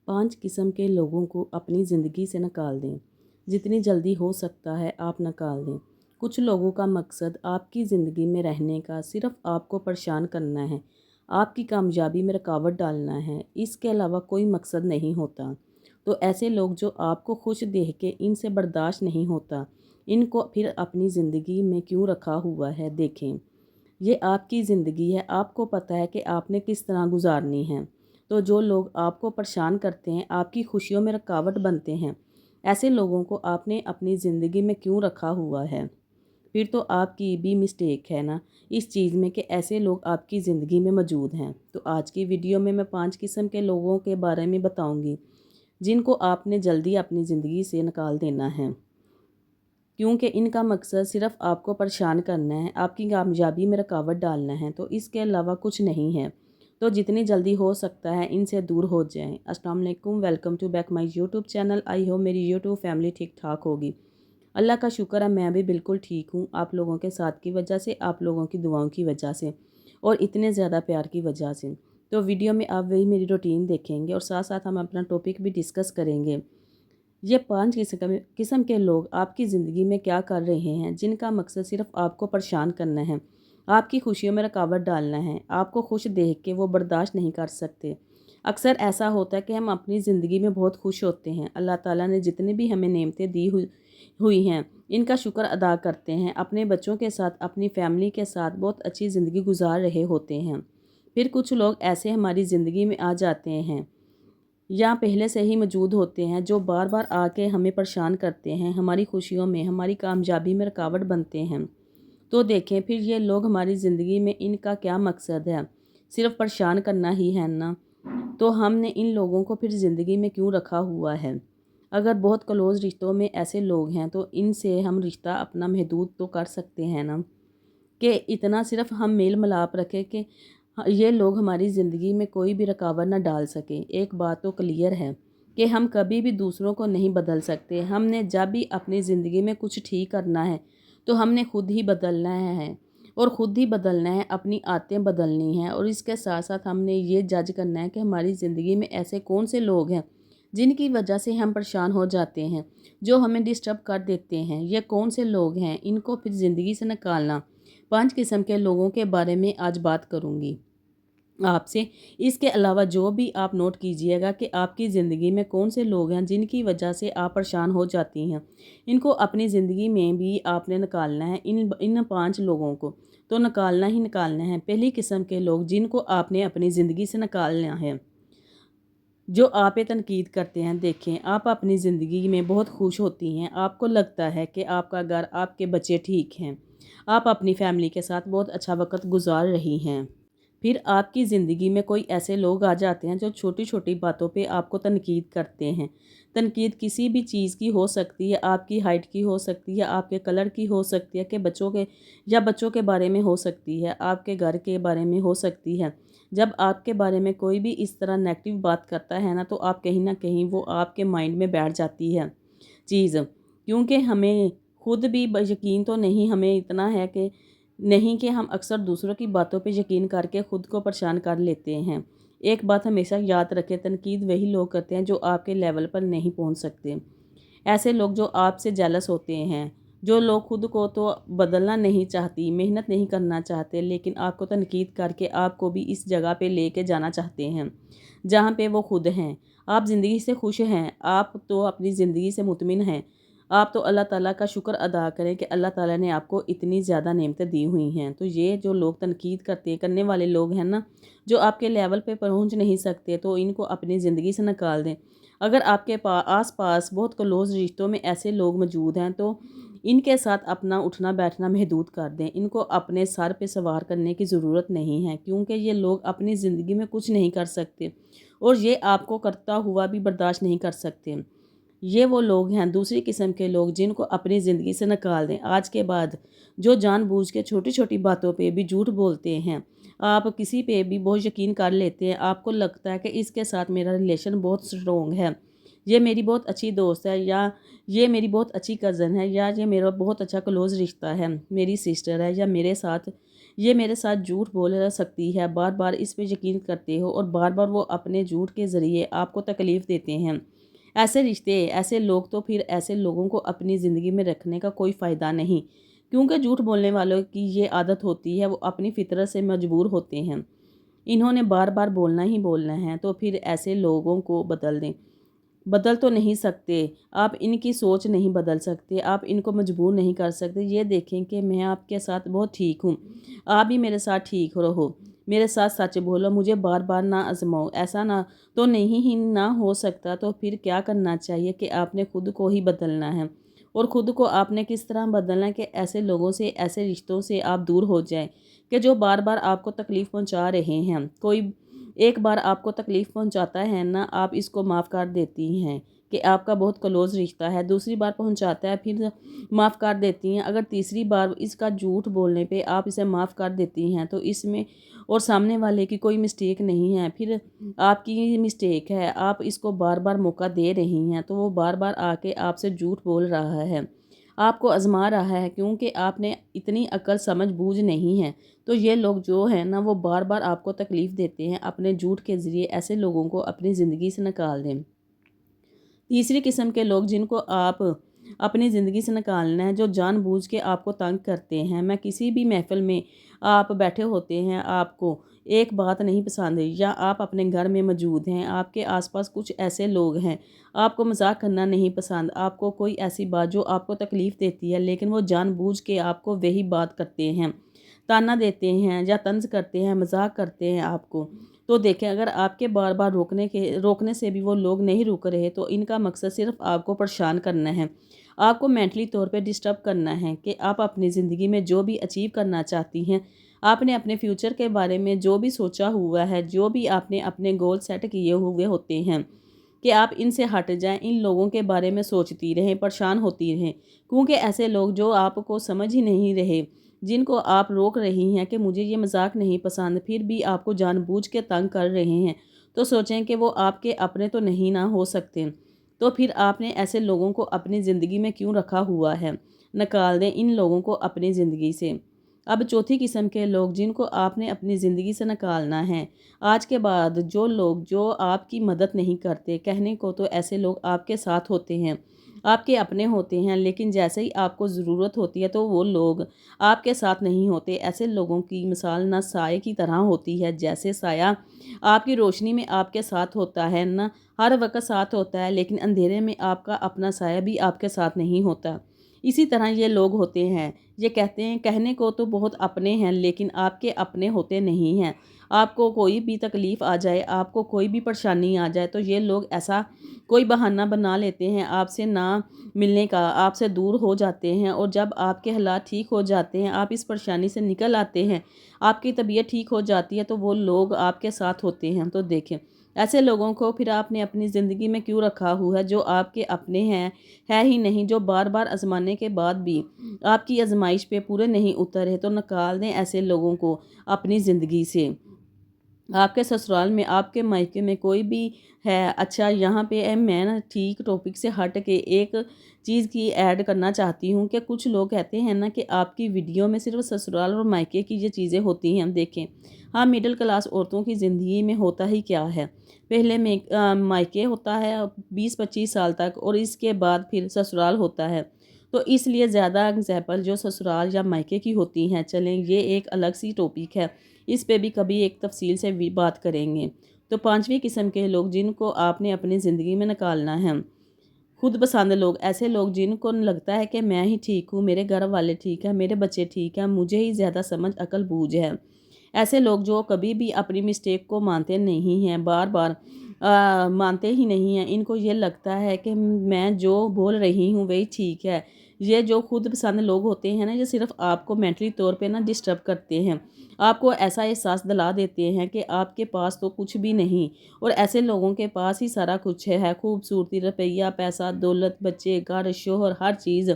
5 किस्म के लोगों को अपनी ज़िंदगी से निकाल दें। जितनी जल्दी हो सकता है आप निकाल दें। कुछ लोगों का मकसद आपकी ज़िंदगी में रहने का सिर्फ़ आपको परेशान करना है, आपकी कामयाबी में रुकावट डालना है, इसके अलावा कोई मकसद नहीं होता। तो ऐसे लोग जो आपको खुश देख के इनसे बर्दाश्त नहीं होता, इनको फिर अपनी ज़िंदगी में क्यों रखा हुआ है देखें। ये आपकी ज़िंदगी है, आपको पता है कि आपने किस तरह गुजारनी है। तो जो लोग आपको परेशान करते हैं, आपकी खुशियों में रुकावट बनते हैं, ऐसे लोगों को आपने अपनी ज़िंदगी में क्यों रखा हुआ है? फिर तो आपकी भी मिस्टेक है ना इस चीज़ में कि ऐसे लोग आपकी ज़िंदगी में मौजूद हैं। तो आज की वीडियो में मैं 5 किस्म के लोगों के बारे में बताऊंगी जिनको आपने जल्दी अपनी ज़िंदगी से निकाल देना है, क्योंकि इनका मकसद सिर्फ़ आपको परेशान करना है, आपकी कामयाबी में रुकावट डालना है, तो इसके अलावा कुछ नहीं है। तो जितनी जल्दी हो सकता है इनसे दूर हो जाएं। अस्सलाम वालेकुम, welcome to back my YouTube channel. I hope मेरी यूट्यूब फैमिली ठीक ठाक होगी। अल्लाह का शुक्र है मैं भी बिल्कुल ठीक हूँ, आप लोगों के साथ की वजह से, आप लोगों की दुआओं की वजह से और इतने ज़्यादा प्यार की वजह से। तो वीडियो में आप वही मेरी रूटीन देखेंगे और साथ साथ हम अपना टॉपिक भी डिस्कस करेंगे। ये 5 किस्म के लोग आपकी ज़िंदगी में क्या कर रहे हैं जिनका मकसद सिर्फ़ आपको परेशान करना है, आपकी खुशियों में रुकावट डालना है, आपको खुश देख के वो बर्दाश्त नहीं कर सकते। अक्सर ऐसा होता है कि हम अपनी ज़िंदगी में बहुत खुश होते हैं, अल्लाह ताला ने जितनी भी हमें नेमतें दी हुई हैं इनका शुक्र अदा करते हैं, अपने बच्चों के साथ, अपनी फैमिली के साथ बहुत अच्छी ज़िंदगी गुजार रहे होते हैं। फिर कुछ लोग ऐसे हमारी ज़िंदगी में आ जाते हैं या पहले से ही मौजूद होते हैं जो बार बार आके हमें परेशान करते हैं, हमारी खुशियों में, हमारी कामयाबी में रुकावट बनते हैं। तो देखें फिर ये लोग हमारी ज़िंदगी में इनका क्या मकसद है, सिर्फ परेशान करना ही है ना। तो हमने इन लोगों को फिर ज़िंदगी में क्यों रखा हुआ है? अगर बहुत क्लोज़ रिश्तों में ऐसे लोग हैं तो इनसे हम रिश्ता अपना महदूद तो कर सकते हैं ना, कि इतना सिर्फ हम मेल मिलाप रखें कि ये लोग हमारी ज़िंदगी में कोई भी रुकावट ना डाल सकें। एक बात तो क्लियर है कि हम कभी भी दूसरों को नहीं बदल सकते। हमने जब भी अपनी ज़िंदगी में कुछ ठीक करना है तो हमने खुद ही बदलना है और ख़ुद ही बदलना है, अपनी आदतें बदलनी हैं और इसके साथ साथ हमने ये जज करना है कि हमारी ज़िंदगी में ऐसे कौन से लोग हैं जिनकी वजह से हम परेशान हो जाते हैं, जो हमें डिस्टर्ब कर देते हैं। ये कौन से लोग हैं, इनको फिर ज़िंदगी से निकालना। 5 किस्म के लोगों के बारे में आज बात करूँगी आपसे। इसके अलावा जो भी आप नोट कीजिएगा कि आपकी ज़िंदगी में कौन से लोग हैं जिनकी वजह से आप परेशान हो जाती हैं, इनको अपनी ज़िंदगी में भी आपने निकालना है। इन 5 लोगों को तो निकालना ही निकालना है। पहली किस्म के लोग जिनको आपने अपनी ज़िंदगी से निकालना है, जो आप पे तनकीद करते हैं। देखें आप अपनी ज़िंदगी में बहुत खुश होती हैं, आपको लगता है कि आपका घर, आपके बच्चे ठीक हैं, आप अपनी फैमिली के साथ बहुत अच्छा वक्त गुजार रही हैं। फिर आपकी ज़िंदगी में कोई ऐसे लोग आ जाते हैं जो छोटी छोटी बातों पे आपको तनकीद करते हैं। तनकीद किसी भी चीज़ की हो सकती है, आपकी हाइट की हो सकती है, आपके कलर की हो सकती है, कि बच्चों के बारे में हो सकती है, आपके घर के बारे में हो सकती है। जब आपके बारे में कोई भी इस तरह नेगेटिव बात करता है ना, तो आप कहीं ना कहीं वो आपके माइंड में बैठ जाती है चीज़, क्योंकि हमें खुद भी यकीन तो नहीं, हमें इतना है कि नहीं कि हम अक्सर दूसरों की बातों पे यकीन करके ख़ुद को परेशान कर लेते हैं। एक बात हमेशा याद रखें, तनकीद वही लोग करते हैं जो आपके लेवल पर नहीं पहुंच सकते। ऐसे लोग जो आपसे जेलस होते हैं, जो लोग खुद को तो बदलना नहीं चाहती, मेहनत नहीं करना चाहते, लेकिन आपको तनकीद करके आपको भी इस जगह पे लेके जाना चाहते हैं जहाँ पे वो खुद हैं। आप ज़िंदगी से खुश हैं, आप तो अपनी ज़िंदगी से मुतमिन हैं। आप तो अल्लाह ताला का शुक्र अदा करें कि अल्लाह ताला ने आपको इतनी ज़्यादा नेमतें दी हुई हैं। तो ये जो लोग तनकीद करने वाले लोग हैं ना, जो आपके लेवल पे पहुंच नहीं सकते, तो इनको अपनी ज़िंदगी से निकाल दें। अगर आपके आस पास बहुत क्लोज़ रिश्तों में ऐसे लोग मौजूद हैं तो इनके साथ अपना उठना बैठना महदूद कर दें। इनको अपने सर पे सवार करने की ज़रूरत नहीं है, क्योंकि ये लोग अपनी ज़िंदगी में कुछ नहीं कर सकते और ये आपको करता हुआ भी बर्दाश्त नहीं कर सकते। ये वो लोग हैं, दूसरी किस्म के लोग, जिनको अपनी ज़िंदगी से निकाल दें। आज के बाद जो जानबूझ के छोटी छोटी बातों पे भी झूठ बोलते हैं, आप किसी पे भी बहुत यकीन कर लेते हैं, आपको लगता है कि इसके साथ मेरा रिलेशन बहुत स्ट्रॉन्ग है, ये मेरी बहुत अच्छी दोस्त है, या ये मेरी बहुत अच्छी कज़न है, या ये मेरा बहुत अच्छा क्लोज़ रिश्ता है, मेरी सिस्टर है, या मेरे साथ یہ میرے ساتھ جھوٹ بول سکتی ہے، بار بار اس پہ یقین کرتے ہو اور بار بار وہ اپنے جھوٹ کے ذریعے آپ کو تکلیف دیتے ہیں۔ ایسے رشتے، ایسے لوگ تو پھر ایسے لوگوں کو اپنی زندگی میں رکھنے کا کوئی فائدہ نہیں، کیونکہ جھوٹ بولنے والوں کی یہ عادت ہوتی ہے، وہ اپنی فطرت سے مجبور ہوتے ہیں، انہوں نے بار بار بولنا ہی بولنا ہے، تو پھر ایسے لوگوں کو بدل دیں۔ بدل تو نہیں سکتے آپ، ان کی سوچ نہیں بدل سکتے آپ، ان کو مجبور نہیں کر سکتے۔ یہ دیکھیں کہ میں آپ کے ساتھ بہت ٹھیک ہوں، آپ بھی میرے ساتھ ٹھیک رہو، میرے ساتھ سچ بولو، مجھے بار بار نہ آزماؤ، ایسا نہ تو نہیں ہی نہ ہو سکتا تو پھر کیا کرنا چاہیے کہ آپ نے خود کو ہی بدلنا ہے۔ اور خود کو آپ نے کس طرح بدلنا ہے کہ ایسے لوگوں سے، ایسے رشتوں سے آپ دور ہو جائیں کہ جو بار بار آپ کو تکلیف پہنچا رہے ہیں۔ کوئی ایک بار آپ کو تکلیف پہنچاتا ہے نا، آپ اس کو معاف کر دیتی ہیں کہ آپ کا بہت کلوز رشتہ ہے، دوسری بار پہنچاتا ہے پھر معاف کر دیتی ہیں، اگر تیسری بار اس کا جھوٹ بولنے پہ آپ اسے معاف کر دیتی ہیں تو اس میں اور سامنے والے کی کوئی مسٹیک نہیں ہے، پھر آپ کی مسٹیک ہے، آپ اس کو بار بار موقع دے رہی ہیں تو وہ بار بار آ کے آپ سے جھوٹ بول رہا ہے، آپ کو آزما رہا ہے، کیونکہ آپ نے اتنی عقل سمجھ بوجھ نہیں ہے۔ تو یہ لوگ جو ہیں نا، وہ بار بار آپ کو تکلیف دیتے ہیں، اپنے جھوٹ کے ذریعے ایسے لوگوں کو اپنی زندگی سے نکال دیں۔ تیسری قسم کے لوگ جن کو آپ اپنی زندگی سے نکالنا ہے، جو جان بوجھ کے آپ کو تنگ کرتے ہیں۔ میں کسی بھی محفل میں آپ بیٹھے ہوتے ہیں، آپ کو ایک بات نہیں پسند یا آپ اپنے گھر میں موجود ہیں، آپ کے آس پاس کچھ ایسے لوگ ہیں، آپ کو مذاق کرنا نہیں پسند، آپ کو کوئی ایسی بات جو آپ کو تکلیف دیتی ہے لیکن وہ جان بوجھ کے آپ کو وہی بات کرتے ہیں، تانا دیتے ہیں یا طنز کرتے ہیں، مذاق کرتے ہیں آپ کو، تو دیکھیں اگر آپ کے بار بار روکنے سے بھی وہ لوگ نہیں رک رہے تو ان کا مقصد صرف آپ کو پریشان کرنا ہے، آپ کو مینٹلی طور پہ ڈسٹرب کرنا ہے کہ آپ اپنی زندگی میں جو بھی اچیو کرنا چاہتی ہیں، آپ نے اپنے فیوچر کے بارے میں جو بھی سوچا ہوا ہے، جو بھی آپ نے اپنے گول سیٹ کیے ہوئے ہوتے ہیں کہ آپ ان سے ہٹ جائیں، ان لوگوں کے بارے میں سوچتی رہیں، پریشان ہوتی رہیں، کیونکہ ایسے لوگ جو آپ کو سمجھ ہی نہیں رہے، جن کو آپ روک رہی ہیں کہ مجھے یہ مذاق نہیں پسند، پھر بھی آپ کو جان بوجھ کے تنگ کر رہے ہیں، تو سوچیں کہ وہ آپ کے اپنے تو نہیں نہ ہو سکتے، تو پھر آپ نے ایسے لوگوں کو اپنی زندگی میں کیوں رکھا ہوا ہے؟ نکال دیں ان لوگوں کو اپنی زندگی سے۔ اب چوتھی قسم کے لوگ جن کو آپ نے اپنی زندگی سے نکالنا ہے، آج کے بعد جو لوگ جو آپ کی مدد نہیں کرتے، کہنے کو تو ایسے لوگ آپ کے ساتھ ہوتے ہیں، آپ کے اپنے ہوتے ہیں، لیکن جیسے ہی آپ کو ضرورت ہوتی ہے تو وہ لوگ آپ کے ساتھ نہیں ہوتے۔ ایسے لوگوں کی مثال نہ سائے کی طرح ہوتی ہے، جیسے سایہ آپ کی روشنی میں آپ کے ساتھ ہوتا ہے، نہ ہر وقت ساتھ ہوتا ہے، لیکن اندھیرے میں آپ کا اپنا سایہ بھی آپ کے ساتھ نہیں ہوتا۔ اسی طرح یہ لوگ ہوتے ہیں، یہ کہتے ہیں، کہنے کو تو بہت اپنے ہیں لیکن آپ کے اپنے ہوتے نہیں ہیں۔ آپ کو کوئی بھی تکلیف آ جائے، آپ کو کوئی بھی پریشانی آ جائے تو یہ لوگ ایسا کوئی بہانہ بنا لیتے ہیں آپ سے نہ ملنے کا، آپ سے دور ہو جاتے ہیں، اور جب آپ کے حالات ٹھیک ہو جاتے ہیں، آپ اس پریشانی سے نکل آتے ہیں، آپ کی طبیعت ٹھیک ہو جاتی ہے تو وہ لوگ آپ کے ساتھ ہوتے ہیں۔ تو دیکھیں ایسے لوگوں کو پھر آپ نے اپنی زندگی میں کیوں رکھا ہوا ہے جو آپ کے اپنے ہیں، ہے ہی نہیں، جو بار بار آزمانے کے بعد بھی آپ کی آزمائش پہ پورے نہیں اترے، تو نکال دیں ایسے لوگوں کو اپنی زندگی سے۔ آپ کے سسرال میں، آپ کے مائکے میں کوئی بھی ہے، اچھا یہاں پہ میں نا ٹھیک ٹاپک سے ہٹ کے ایک چیز کی ایڈ کرنا چاہتی ہوں کہ کچھ لوگ کہتے ہیں نا کہ آپ کی ویڈیو میں صرف سسرال اور مائکے کی یہ چیزیں ہوتی ہیں۔ دیکھیں ہاں، مڈل کلاس عورتوں کی زندگی میں ہوتا ہی کیا ہے، پہلے میں مائکے ہوتا ہے 20-25 سال تک، اور اس کے بعد پھر سسرال ہوتا ہے، تو اس لیے زیادہ اگزامپل جو سسرال یا مائکے کی ہوتی ہیں، چلیں یہ ایک الگ سی ٹاپک ہے، اس پہ بھی کبھی ایک تفصیل سے بھی بات کریں گے۔ تو پانچویں قسم کے لوگ جن کو آپ نے اپنی زندگی میں نکالنا ہے، خود پسند لوگ، ایسے لوگ جن کو لگتا ہے کہ میں ہی ٹھیک ہوں، میرے گھر والے ٹھیک ہیں، میرے بچے ٹھیک ہیں، مجھے ہی زیادہ سمجھ عقل بوجھ ہے، ایسے لوگ جو کبھی بھی اپنی مسٹیک کو مانتے نہیں ہیں، بار بار مانتے ہی نہیں ہیں، ان کو یہ لگتا ہے کہ میں جو بول رہی ہوں وہی ٹھیک ہے۔ یہ جو خود پسند لوگ ہوتے ہیں نا، یہ صرف آپ کو مینٹلی طور پہ نا ڈسٹرب کرتے ہیں، آپ کو ایسا احساس دلا دیتے ہیں کہ آپ کے پاس تو کچھ بھی نہیں، اور ایسے لوگوں کے پاس ہی سارا کچھ ہے، خوبصورتی، روپیہ، پیسہ، دولت، بچے، گھر، شوہر، ہر چیز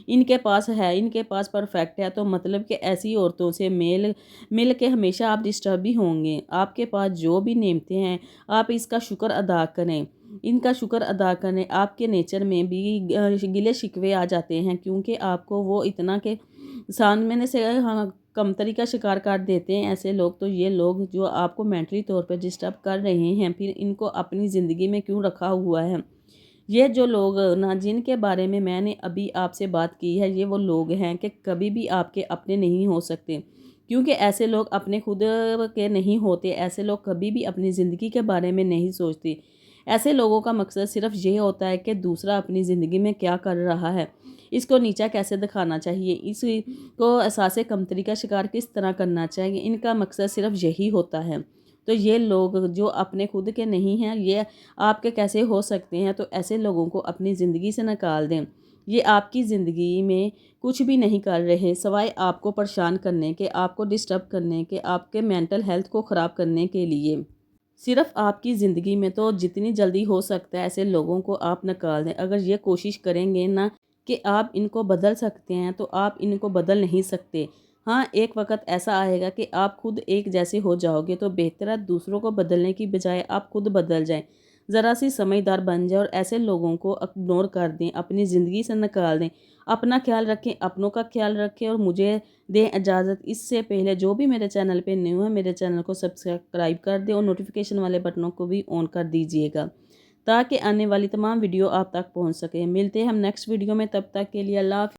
ان کے پاس ہے، ان کے پاس پرفیکٹ ہے، تو مطلب کہ ایسی عورتوں سے مل کے ہمیشہ آپ ڈسٹرب ہی ہوں گے۔ آپ کے پاس جو بھی نعمتیں ہیں، آپ اس کا شکر ادا کریں، ان کا شکر ادا کریں۔ آپ کے نیچر میں بھی گلے شکوے آ جاتے ہیں، کیونکہ آپ کو وہ اتنا کہ سامنے سے कमतरी का शिकार कर देते हैं ऐसे लोग, तो ये लोग जो आपको मेंटली तौर पे डिस्टर्ब कर रहे हैं, फिर इनको अपनी ज़िंदगी में क्यों रखा हुआ है। ये जो लोग ना, जिनके बारे में मैंने अभी आपसे बात की है, ये वो लोग हैं कि कभी भी आपके अपने नहीं हो सकते, क्योंकि ऐसे लोग अपने खुद के नहीं होते। ऐसे लोग कभी भी अपनी ज़िंदगी के बारे में नहीं सोचते। ऐसे लोगों का मकसद सिर्फ ये होता है कि दूसरा अपनी ज़िंदगी में क्या कर रहा है, इसको नीचा कैसे दिखाना चाहिए, इसको एहसास कमतरी का शिकार किस तरह करना चाहिए, इनका मकसद सिर्फ यही होता है। तो ये लोग जो अपने खुद के नहीं हैं, ये आपके कैसे हो सकते हैं। तो ऐसे लोगों को अपनी ज़िंदगी से निकाल दें। ये आपकी ज़िंदगी में कुछ भी नहीं कर रहे सिवाय आपको परेशान करने के, आपको डिस्टर्ब करने के, आपके मेंटल हेल्थ को ख़राब करने के लिए। सिर्फ आपकी ज़िंदगी में तो जितनी जल्दी हो सकता है ऐसे लोगों को आप निकाल दें। अगर ये कोशिश करेंगे ना कि आप इनको बदल सकते हैं, तो आप इनको बदल नहीं सकते। हाँ, एक वक़्त ऐसा आएगा कि आप खुद एक जैसे हो जाओगे, तो बेहतर है दूसरों को बदलने की बजाय आप खुद बदल जाएँ। ज़रा सी समझदार बन जाएँ और ऐसे लोगों को इग्नोर कर दें, अपनी ज़िंदगी से निकाल दें। अपना ख़्याल रखें, अपनों का ख़्याल रखें और मुझे दें इजाज़त। इससे पहले जो भी मेरे चैनल पे न्यू है, मेरे चैनल को सब्सक्राइब कर दें और नोटिफिकेशन वाले बटनों को भी ऑन कर दीजिएगा, ताकि आने वाली तमाम वीडियो आप तक पहुंच सके। मिलते हैं हम नेक्स्ट वीडियो में, तब तक के लिए अल्लाह हाफ़िज़।